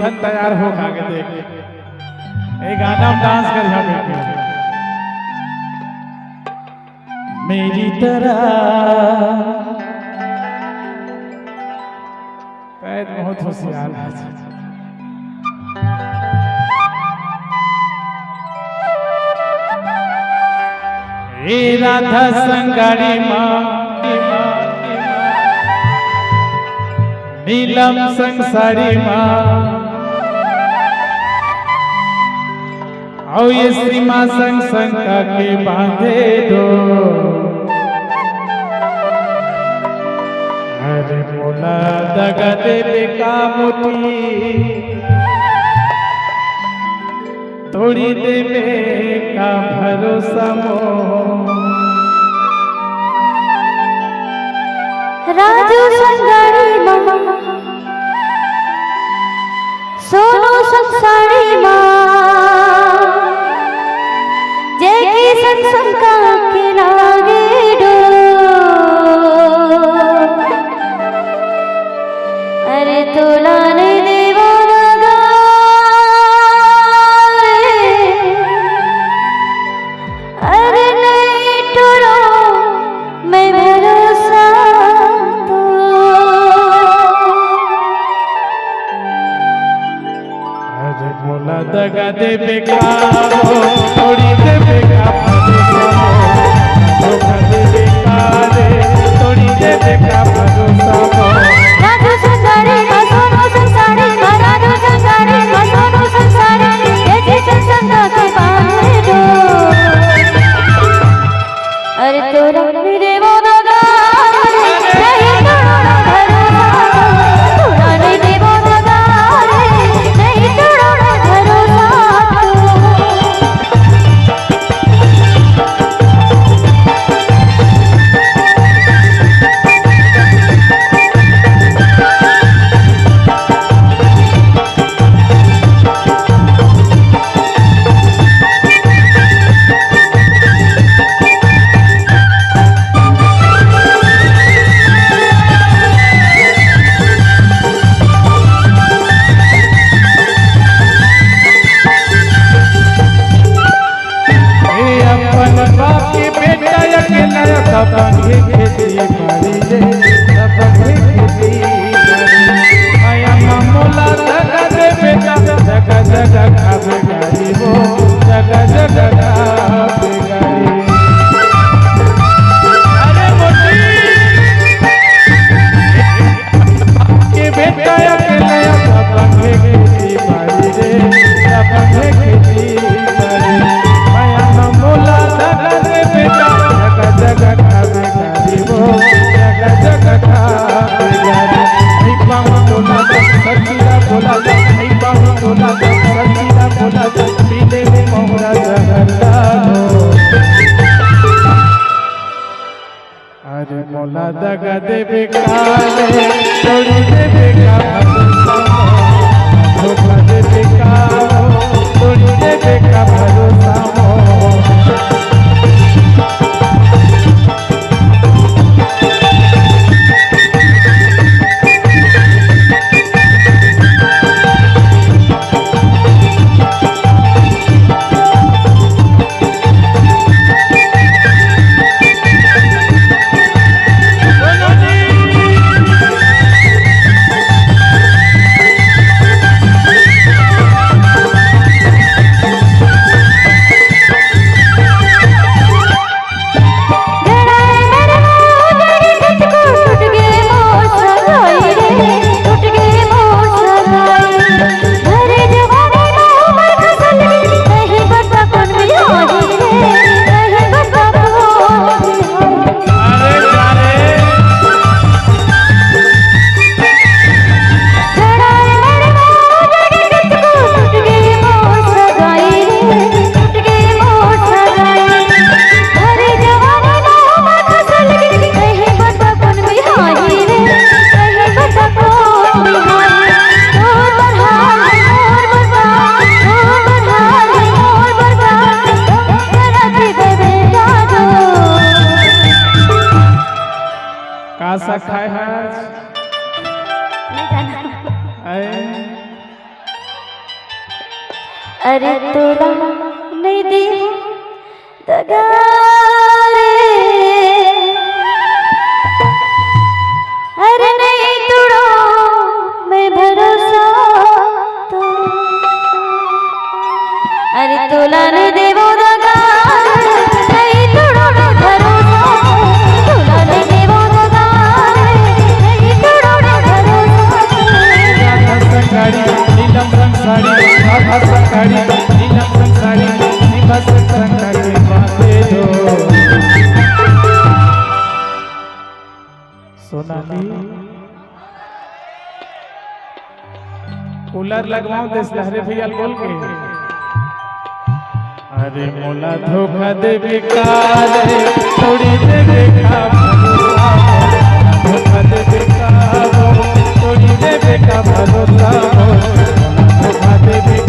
दुल्हन तैयार हो खा के देख एक गाना में डांस कर जा बेटे मेरी तरह पैद बहुत होशियार है ए राधा संगाड़ी माँ नीलम संसारी माँ और ये श्रीमा संग संका के बांधे दो अरे मोला दगा देवे का मोती तोड़ी देवे का भरोसा मो राजू संगाड़ी माँ सोनू संसारी माँ जय की संसंका के लागे डो अरे तोला ने देवा लगा अरे नहीं टूरो मैं भरोसा मोला दगा देवे का थोड़ी देवे का भरोसा धोखा देवे का रे थोड़ी देवे का भरोसा राजू संसारी माँ सोनू संसारी माँ राजू संसारी माँ सोनू संसारी जैसे संसंगा के बांधे दो अरे तोरा मेरे वो दगा नहीं तोड़ा भरोसा तोरा नहीं वो दगा नहीं तोड़ा भरोसा सबके खेती बाड़ी रे सबके खेती माया मोला दगा दे बेटा जगह जगह खावे गाड़ी वो जगह जगह खावे गाड़ी अरे मोटी के बेटा अकेले सबके खेती बाड़ी रे सबके खेती बाड़ी माया मोला दगा दे बेटा जगह खावे गाड़ी वो जगह जगह खावे गाड़ी नहीं पाऊँ बोला सच्चीला बोला नहीं पाऊँ बोला सच्चीला बोला पीले में मोहरा जगह अरे मोला दगा देवे काले छोड़ी देवे का भरोसा धोखा देवे का छोड़ी देवे का भरोसा अरे तोड़ा नहीं दी दगा रे, अरे नहीं तोड़ो मैं भरोसा तो, अरे तोला नहीं देवो दगा, नहीं तोड़ो मैं भरोसा, तोला नहीं देवो दगा, नहीं तोड़ो मैं भरोसा। राधा संगाड़ी नीलम रंग साड़ी, राधा संगाड़ी नीलम रंग साड़ी, नीला संगाड़ी बांधे दो। सोनाली कूलर लगवाओ देश लहरे भैया बोल के। अरे मोला धोखा दे बेकार थोड़ी दे बेकार, धोखा दे बेकार थोड़ी दे बेकार, धोखा दे बेकार।